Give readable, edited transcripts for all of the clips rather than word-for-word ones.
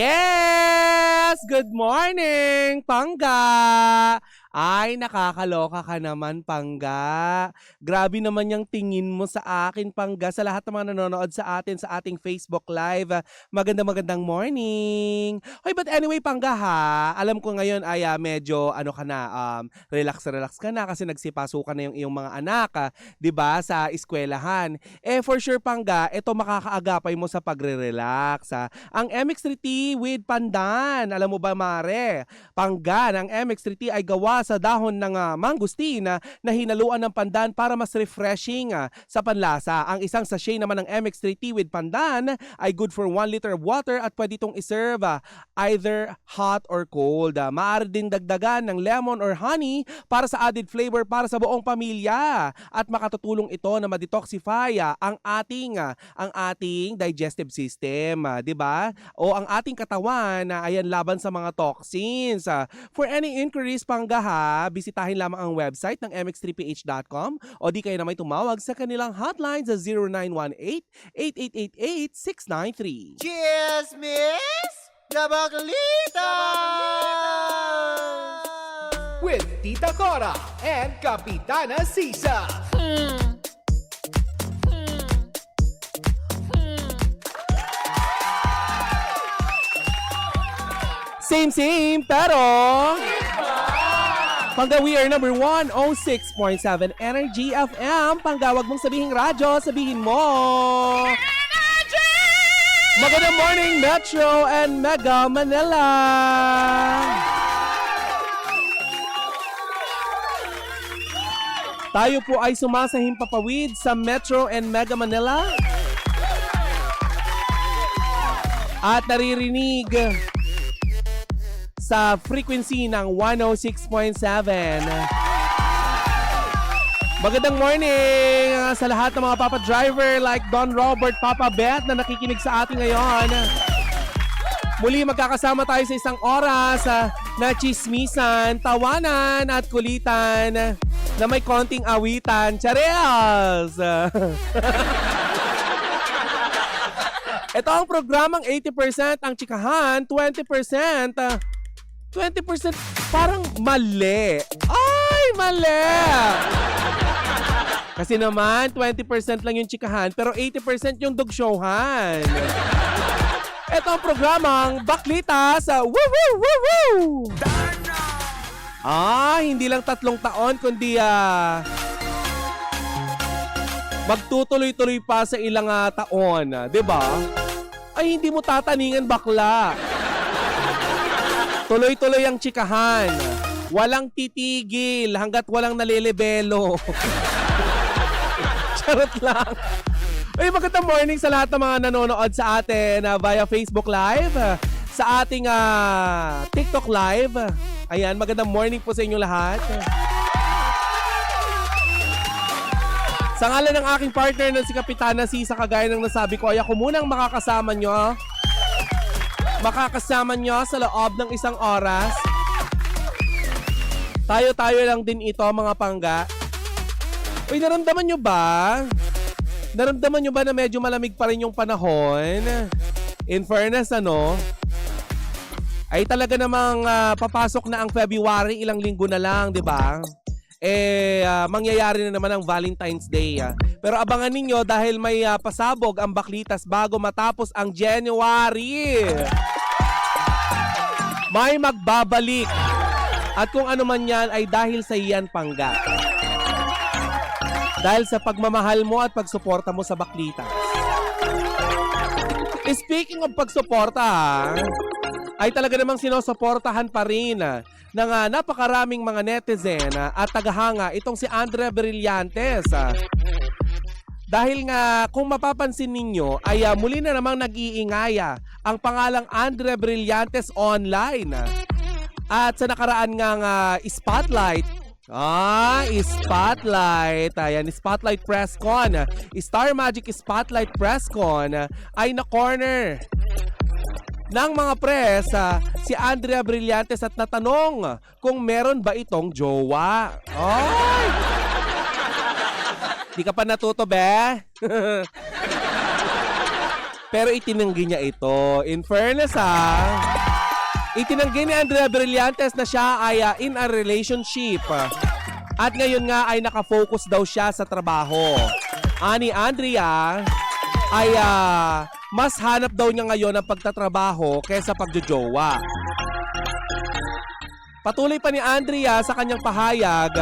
Yes! Good morning, Pangga! Ay, nakakaloka ka naman, Pangga. Grabe naman yung tingin mo sa akin, Pangga, sa lahat ng mga nanonood sa atin sa ating Facebook Live. Magandang morning. Hoy, but anyway, Pangga ha, alam ko ngayon ay medyo ano ka na, relax ka na kasi nagsipasukan na yung iyong mga anak, 'di ba, sa eskwelahan. For sure, Pangga, ito makakaagapay mo sa pagre-relax. Ang MX3T with pandan, alam mo ba, Mare? Pangga ng MX3T ay gawa sa dahon ng mangustin na hinaluan ng pandan para mas refreshing sa panlasa. Ang isang sachet naman ng MX3T with pandan ay good for 1 liter of water at pwede itong iserve either hot or cold. Maaari din dagdagan ng lemon or honey para sa added flavor para sa buong pamilya. At makatutulong ito na ma-detoxify ang ating digestive system, 'di ba? O ang ating katawan na ayan laban sa mga toxins. For any inquiries, Pangga, bisitahin lamang ang website ng mx3ph.com o di kayo naman tumawag sa kanilang hotline sa 0918-8888-693. Cheers, Miss Gabaglita! With Tita Cora and Kapitana Sisa. Same, pero... Pangga, we are number 106.7 Energy FM. Pangga, wag mong sabihin radyo, sabihin mo. Energy! Magandang morning, Metro and Mega Manila. Tayo po ay sumasahing papawid sa Metro and Mega Manila. At naririnig sa frequency ng 106.7. Magandang morning sa lahat ng mga Papa Driver like Don Robert, Papa Beth na nakikinig sa atin ngayon. Muli magkakasama tayo sa isang oras na chismisan, tawanan at kulitan na may konting awitan. Chareals! Ito ang programang 80% ang chikahan, 20% parang mali. Ay, mali! Kasi naman, 20% lang yung chikahan, pero 80% yung dugshowhan. Ito ang programang Baklita sa Woo Woo Woo Woo! Hindi lang 3 taon, kundi magtutuloy-tuloy pa sa ilang taon. Diba? Ay, hindi mo tataningan, bakla. Tuloy-tuloy ang chikahan. Walang titigil hanggat walang nalilibelo. Charot lang. Ay, magandang morning sa lahat ng mga nanonood sa atin via Facebook Live, sa ating TikTok Live. Ayan, magandang morning po sa inyo lahat. Sa ngalan ng aking partner na si Kapitana Sisa, kagaya ng nasabi ko, ay ako munang makakasama nyo sa loob ng isang oras. Tayo-tayo lang din ito, mga Pangga. Uy, naramdaman nyo ba? Naramdaman nyo ba na medyo malamig pa rin yung panahon? In fairness, ay talaga namang papasok na ang February, ilang linggo na lang, di ba? Mangyayari na naman ang Valentine's Day. Pero abangan ninyo dahil may pasabog ang Baklitas bago matapos ang January. May magbabalik. At kung ano man yan ay dahil sa iyan, Pangga. Dahil sa pagmamahal mo at pagsuporta mo sa Baklitas. Speaking of pagsuporta, ay talaga namang sinusuportahan pa rin ng napakaraming mga netizen at tagahanga itong si Andrea Brillantes. Dahil nga kung mapapansin ninyo ay muli na namang nag-iingaya ang pangalang Andrea Brillantes online. At sa nakaraan nga Spotlight, Spotlight. Ayan, Spotlight Press Con. Star Magic Spotlight Press Con ay na-corner ng mga press si Andrea Brillantes at natanong kung meron ba itong jowa. Ay! Di ka pa natuto, be? Pero itinanggi niya ito. In fairness itinanggi ni Andrea Brillantes na siya ay in a relationship. At ngayon nga ay nakafocus daw siya sa trabaho. Ani Andrea ay mas hanap daw niya ngayon ang pagtatrabaho kaysa pagjojowa. Patuloy pa ni Andrea sa kanyang pahayag,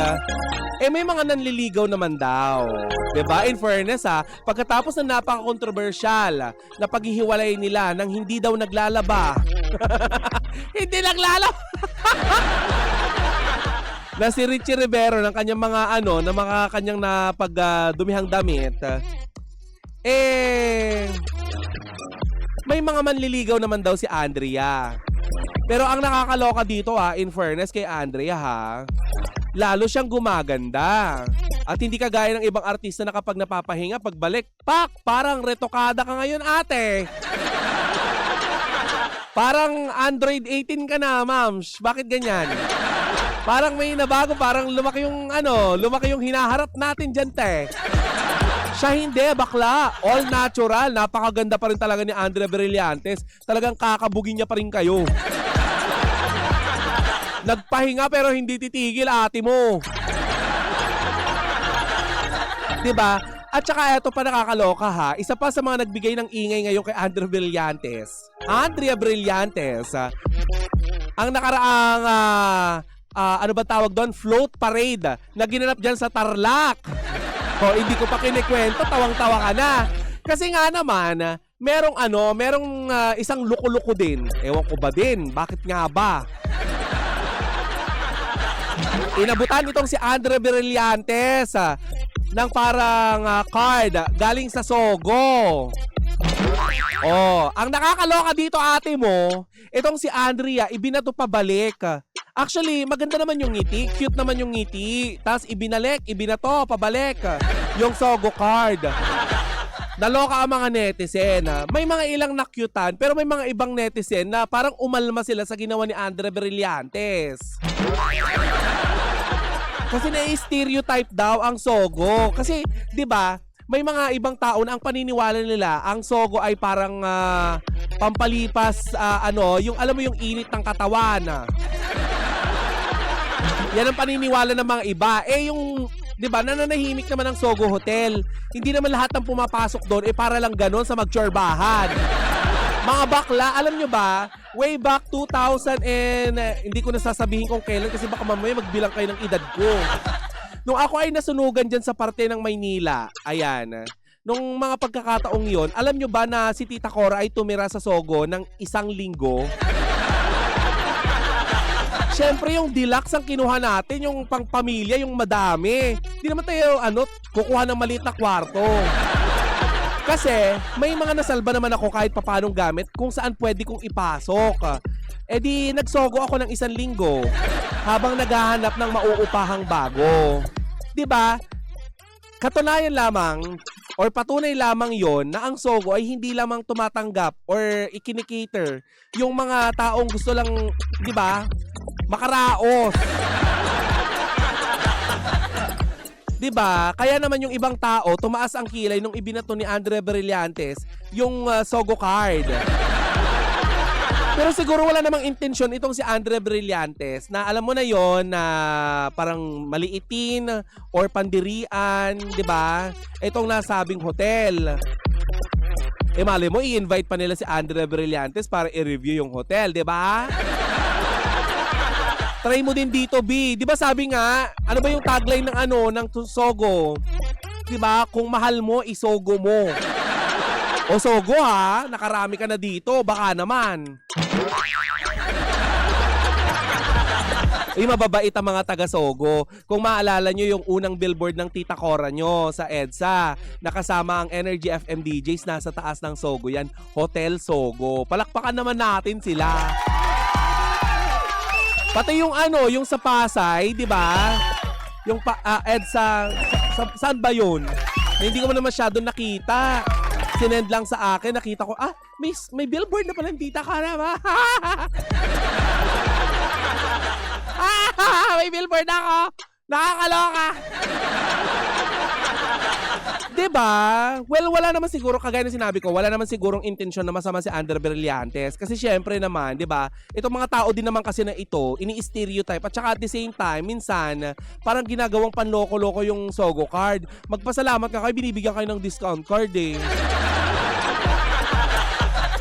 may mga nanliligaw naman daw. Diba? In fairness pagkatapos ng napaka-controversial na paghihiwalay nila nang hindi daw naglalaba. Hindi naglalaba! Na si Richie Rivero ng kanyang mga na mga kanyang napagdumihang damit, may mga manliligaw naman daw si Andrea. Pero ang nakakaloka dito in fairness kay Andrea lalo siyang gumaganda. At hindi kagaya ng ibang artista na kapag napapahinga, pagbalik, parang retokada ka ngayon ate. Parang Android 18 ka na, ma'ams. Bakit ganyan? Parang may nabago, parang lumaki yung hinaharap natin dyan, te. Siya hindi, bakla. All natural. Napakaganda pa rin talaga ni Andrea Brillantes. Talagang kakabugin niya pa rin kayo. Nagpahinga pero hindi titigil ate mo. Diba? At saka ito pa nakakaloka isa pa sa mga nagbigay ng ingay ngayon kay Andrea Brillantes. Ang nakaraang ano ba tawag doon? Float parade na ginanap dyan sa Tarlac. Hindi ko pa kinikwento, tawang-tawa ka na. Kasi nga naman, merong isang luko-luko din. Ewan ko ba din, bakit nga ba? Inabutan itong si Andrea Brillantes ng parang card galing sa Sogo. Ang nakakaloka dito ate mo, itong si Andrea, ibinato pabalik. Actually, maganda naman yung ngiti. Cute naman yung ngiti. Tapos ibinato, pabalik. Yung Sogo card. Naloka ang mga netizen. May mga ilang nakyutan, pero may mga ibang netizen na parang umalma sila sa ginawa ni Andrea Brillantes. Kasi na-stereotype daw ang Sogo. Kasi, di ba, may mga ibang tao na ang paniniwala nila, ang Sogo ay parang pampalipas, yung alam mo yung init ng katawan. Yan ang paniniwala ng mga iba. Yung, di ba, nananahimik naman ang Sogo Hotel. Hindi naman lahat ng pumapasok doon, para lang ganon sa magtsorbahan. Mga bakla, alam nyo ba, way back 2000 hindi ko nasasabihin kung kailan kasi baka mamaya magbilang kayo ng edad ko. Nung ako ay nasunugan dyan sa parte ng Maynila, ayan, nung mga pagkakataong yon, alam nyo ba na si Tita Cora ay tumira sa Sogo ng 1 linggo? Siyempre yung deluxe ang kinuha natin, yung pangpamilya, yung madami. Hindi naman tayo, kukuha ng maliit na kwarto. Kasi may mga nasalba naman ako kahit papanong gamit kung saan pwede kong ipasok. Di nagsogo ako ng 1 linggo habang naghahanap ng mauupahang bago. Diba? Katunayan lamang or patunay lamang yon na ang Sogo ay hindi lamang tumatanggap or ikinikater yung mga taong gusto lang, diba, makaraos. Diba? Kaya naman yung ibang tao, tumaas ang kilay nung ibinato ni Andrea Brillantes yung Sogo card. Pero siguro wala namang intensyon itong si Andrea Brillantes na alam mo na yon na parang maliitin or pandirian, diba? Itong nasabing hotel. Mali mo, i-invite pa nila si Andrea Brillantes para i-review yung hotel, diba? Try mo din dito, B. Di ba sabi nga, ano ba yung tagline ng ng Sogo? Di ba? Kung mahal mo, isogo mo. O Sogo nakarami ka na dito, baka naman. Mababait ang mga taga-Sogo. Kung maalala nyo yung unang billboard ng Tita Cora nyo sa EDSA, nakasama ang Energy FM DJs, nasa taas ng Sogo yan, Hotel Sogo. Palakpakan naman natin sila. Pati yung yung sa Pasay, di ba? Yung EDSA, saan ba yun? Hindi ko man masyado nakita. Sinend lang sa akin, nakita ko, may billboard na pala ng Tita Cora ba? May billboard ako. Nakakaloka. Di 'Diba? Well, wala naman siguro, kagaya ng sinabi ko, wala naman sigurong intensyon na masama si Andrea Brillantes. Kasi syempre naman, 'di ba? Itong mga tao din naman kasi na ito, ini-stereotype at saka at the same time, minsan parang ginagawang panloko-loko yung Sogo card. Magpasalamat ka kayo, binibigyan kayo ng discount card eh.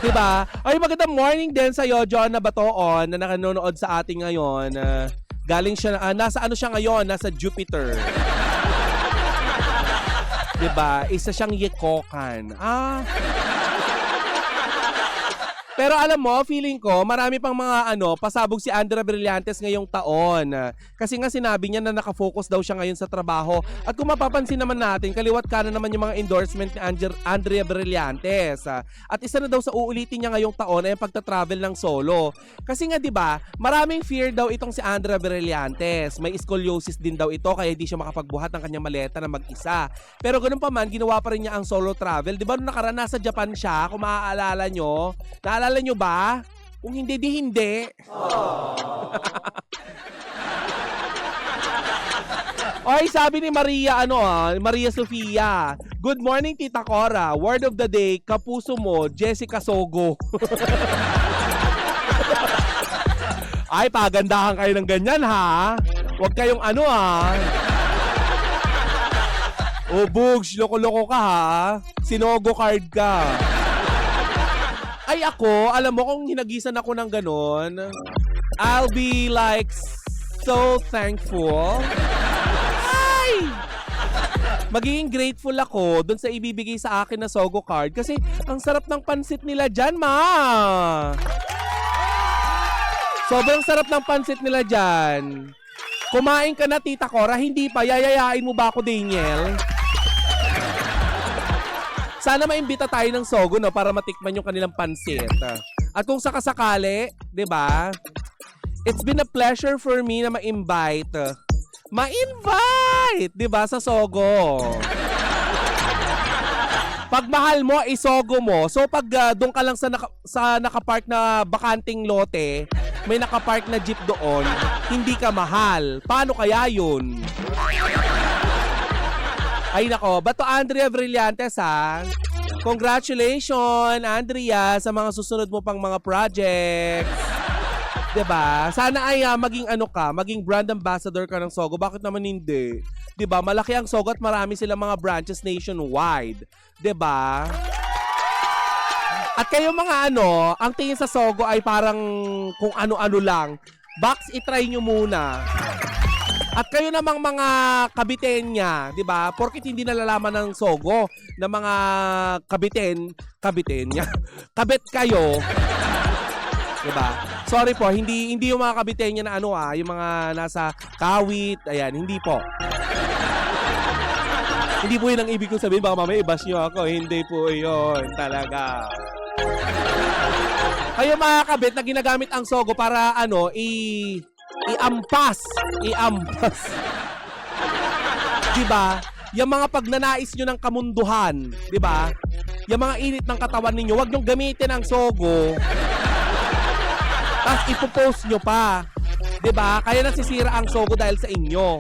'Di ba? Ay, magandang morning din sa John na Batoon na nakanonood sa ating ngayon. Galing siya, nasa ano siya ngayon? Nasa Jupiter. 'Di ba? Isa siyang yekokan. Pero alam mo, feeling ko, marami pang mga pasabog si Andrea Brillantes ngayong taon. Kasi nga sinabi niya na nakafocus daw siya ngayon sa trabaho. At kung mapapansin naman natin, kaliwat kanan naman yung mga endorsement ni Andrea Brillantes. At isa na daw sa uulitin niya ngayong taon ay ang pagta-travel ng solo. Kasi nga 'di ba, maraming fear daw itong si Andrea Brillantes. May scoliosis din daw ito kaya hindi siya makapagbuhat ng kanyang maleta na mag-isa. Pero ganun pa man, ginawa pa rin niya ang solo travel. 'Di ba nung nakaraan nasa Japan siya, kung maaalala nyo? Naalala nyo ba? Kung hindi, di hindi. Oy, sabi ni Maria, Maria Sofia. Good morning, Tita Cora. Word of the day, kapuso mo, Jessica Sogo. Ay, pagandahan kayo ng ganyan, ha? Huwag kayong O, Bugs, loko-loko ka, ha? Sinogo card ka. Ay ako, alam mo kung hinagisan ako ng ganon, I'll be like so thankful. Ay! Magiging grateful ako dun sa ibibigay sa akin na Sogo card kasi ang sarap ng pansit nila dyan, ma! Sobrang sarap ng pansit nila dyan. Kumain ka na, Tita Cora, hindi pa, yayayain mo ba ako, Daniel? Sana maimbita tayo ng Sogo para matikman yung kanilang pansit. At kung sakasakali, 'di ba? It's been a pleasure for me na ma-invite. 'Di ba, sa Sogo. Pag mahal mo, isogo mo. So pag doon ka lang sa nakapark na bakanting lote, may nakapark na jeep doon, hindi ka mahal. Paano kaya 'yun? Ay nako, bato Andrea Brillantes ha. Congratulations, Andrea, sa mga susunod mo pang mga projects. 'Di ba? Sana ay maging brand ambassador ka ng Sogo. Bakit naman hindi? 'Di ba? Malaki ang Sogo at marami silang mga branches nationwide. 'Di ba? At kayo mga ang tingin sa Sogo ay parang kung ano-ano lang. Box, itry nyo muna. At kayo namang mga kabitenya, 'di ba? Porket hindi nalalaman ng Sogo na mga kabitenya. Kabit kayo. 'Di ba? Sorry po, hindi yung mga kabitenya na yung mga nasa Kawit, ayan, hindi po. Hindi po 'yun ang ibig kong sabihin, baka mamaya i-bash nyo ako. Hindi po 'yun talaga. Kayo mga kabit na ginagamit ang Sogo para iampas. 'Di ba? Yung mga pagnanais nyo ng kamunduhan, 'di ba? Yung mga init ng katawan ninyo, wag nyo gamitin ang Sogo. Tapos ipopost nyo pa. 'Di ba? Kaya nasisira ang Sogo dahil sa inyo.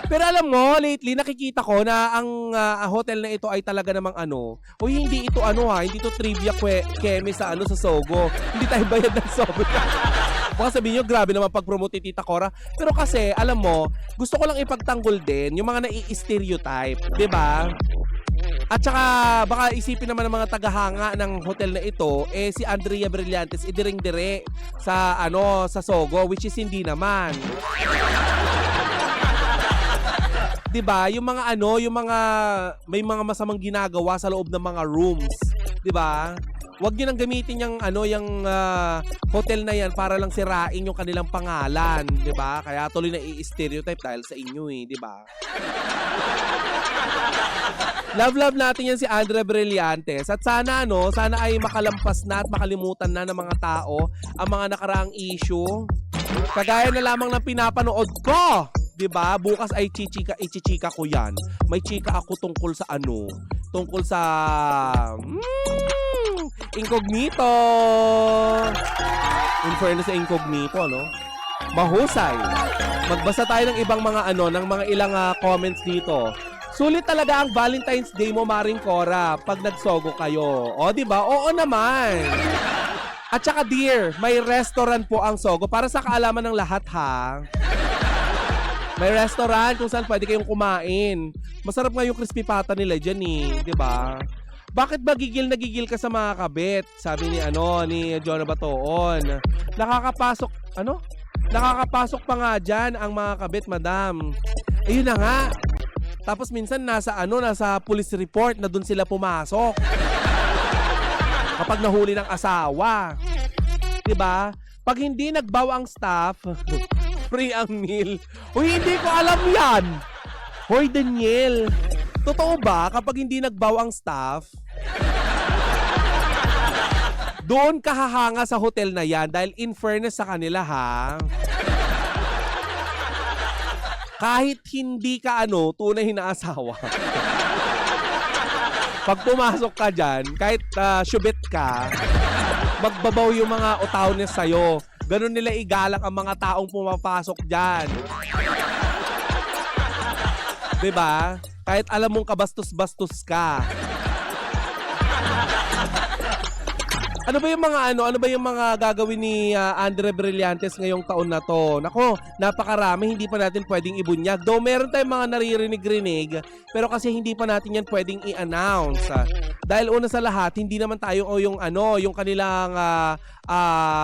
Pero alam mo, lately nakikita ko na ang hotel na ito ay talaga namang hindi ito hindi ito trivia keme sa sa Sogo. Hindi tayo bayad ng Sogo. Baka sabihin nyo, grabe naman pag-promote ni Tita Cora. Pero kasi, alam mo, gusto ko lang ipagtanggol din yung mga nai-stereotype. 'Di ba? At saka, baka isipin naman ng mga tagahanga ng hotel na ito, si Andrea Brillantes, idiring-dire sa, sa Sogo, which is hindi naman. 'Di ba? Yung mga may mga masamang ginagawa sa loob ng mga rooms, 'di ba? Huwag niyo nang gamitin yung hotel na yan para lang sirain yung kanilang pangalan, 'di ba? Kaya tuloy na i-stereotype dahil sa inyo 'di ba? Love natin yan si Andrea Brillantes at sana sana ay makalampas na at makalimutan na ng mga tao ang mga nakaraang issue. Kagaya na lamang ng pinapanood ko. 'Di ba? Bukas ay ichichika ko 'yan. May chika ako tungkol sa Tungkol sa Incognito. In fairness sa Incognito, Mahusay. Magbasa tayo ng ibang mga ng mga ilang comments dito. Sulit talaga ang Valentine's Day mo, Maring Cora, pag nagsogo kayo. O, di ba? Oo naman. At saka dear, may restaurant po ang Sogo. Para sa kaalaman ng lahat ha. May restaurant kung saan pwede kayong kumain. Masarap nga yung crispy pata nila dyan eh. Di ba? Bakit ba gigil na gigil ka sa mga kabit? Sabi ni Jonah Batoon. Nakakapasok pa nga dyan ang mga kabit, madam. Ayun na nga. Tapos minsan nasa police report na doon sila pumasok. Kapag nahuli ng asawa. 'Di ba? Pag hindi nagbaw ang staff, free ang meal. Uy, hindi ko alam 'yan. Hoy, Daniel. Totoo ba kapag hindi nagbaw ang staff? Doon ka hahanga sa hotel na 'yan dahil in fairness sa kanila ha. Kahit hindi ka tunay na asawa. Pag pumasok ka dyan, kahit syubit ka, magbabaw yung mga utawnes sa'yo. Ganun nila igalak ang mga taong pumapasok dyan. Diba? Kahit alam mong kabastos-bastos ka. Ano ba yung mga gagawin ni Andre Brillantes ngayong taon na to? Nako, napakarami, hindi pa natin pwedeng ibunyag. Though meron tayong mga naririnig-rinig, pero kasi hindi pa natin yan pwedeng i-announce. Dahil una sa lahat, hindi naman tayo yung kanilang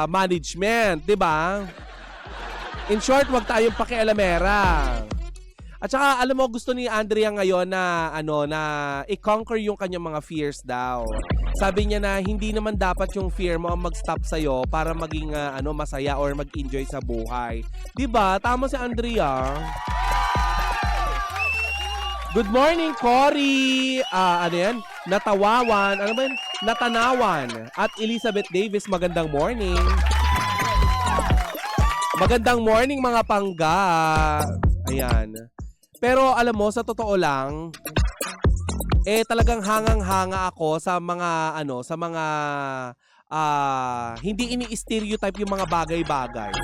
management, 'di ba? In short, wag tayong pakialamera. At saka alam mo, gusto ni Andrea ngayon na i-conquer yung kanyang mga fears daw. Sabi niya na hindi naman dapat yung fear mo ang mag-stop sa'yo para maging masaya or mag-enjoy sa buhay. 'Di ba? Tama si Andrea. Good morning, Cory. Natawawan. Ano ba yun? Natanawan. At Elizabeth Davis, magandang morning. Magandang morning mga pangga. Ayan. Pero alam mo, sa totoo lang, talagang hangang-hanga ako sa mga hindi ini-stereotype yung mga bagay-bagay.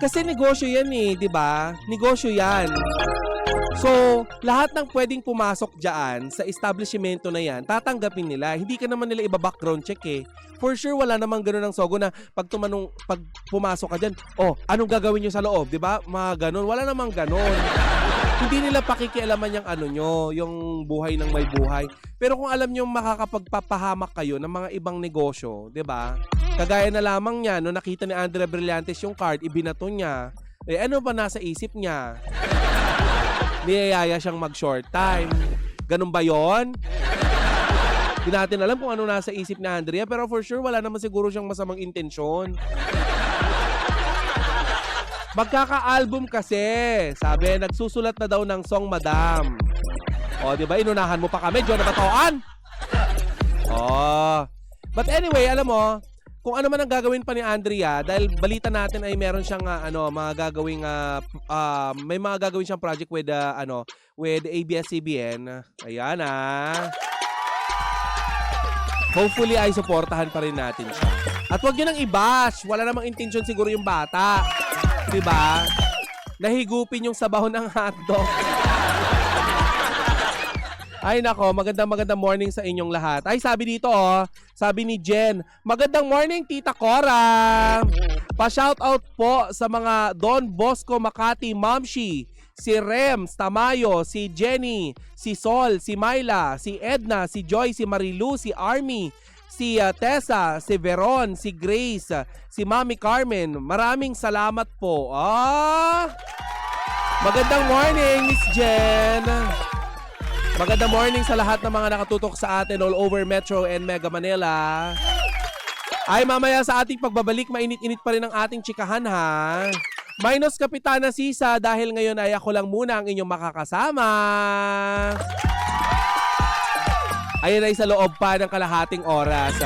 Kasi negosyo yan eh, 'di ba? Negosyo yan. So, lahat ng pwedeng pumasok diyan sa establishmento na yan, tatanggapin nila. Hindi ka naman nila iba-background check eh. For sure, wala namang gano'n ng Sogo na pag pumasok ka dyan, anong gagawin nyo sa loob, di ba? Mga gano'n. Wala namang gano'n. Hindi nila pakikialaman yung buhay ng may buhay. Pero kung alam nyo makakapagpapahamak kayo ng mga ibang negosyo, di ba? Kagaya na lamang niya, no, nakita ni Andre Brillantes yung card, ibinato niya. Ano ba nasa isip niya? Niyayaya siyang mag-short time. Ganun ba yon? Hindi natin alam kung ano nasa isip ni Andrea, pero for sure wala naman siguro siyang masamang intensyon. Magkaka-album kasi. Sabi, nagsusulat na daw ng song, madam. O, di ba? Inunahan mo pa kami, John Batoan. But anyway, alam mo, kung ano man ang gagawin pa ni Andrea, dahil balita natin ay meron siyang mga gagawing may mga gagawin siyang project with ABS-CBN. Ayan Hopefully ay suportahan pa rin natin siya. At wag niyo nang i-bash. Wala namang intention siguro yung bata. 'Di ba? Nahigupin yung sabaw ng hotdog. Ay nako, magandang morning sa inyong lahat. Ay sabi dito sabi ni Jen, magandang morning Tita Cora. Pa-shoutout po sa mga Don Bosco Makati Mamshi, si Rems Tamayo, si Jenny, si Sol, si Myla, si Edna, si Joy, si Marilu, si Army, si Tessa, si Veron, si Grace, si Mami Carmen. Maraming salamat po. Magandang morning, Miss Jen. Magandang morning sa lahat ng mga nakatutok sa atin all over Metro and Mega Manila. Ay mamaya sa ating pagbabalik, mainit-init pa rin ang ating chikahan ha. Minus Kapitana Sisa dahil ngayon ay ako lang muna ang inyong makakasama. Ayan ay sa loob pa ng kalahating oras.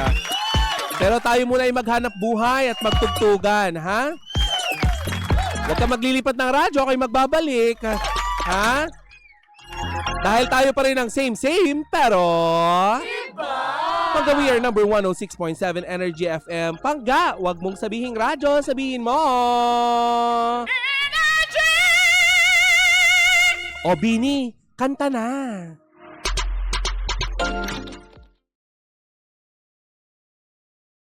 Pero tayo muna ay maghanap buhay at magtugtugan, ha? Huwag ka maglilipat ng radyo, ako'y magbabalik. Ha? Dahil tayo pa rin ang same, pero... Iba! Pangga, we are number 106.7 Energy FM. Pangga, wag mong sabihing radyo, sabihin mo. Energy! O Bini, kanta na.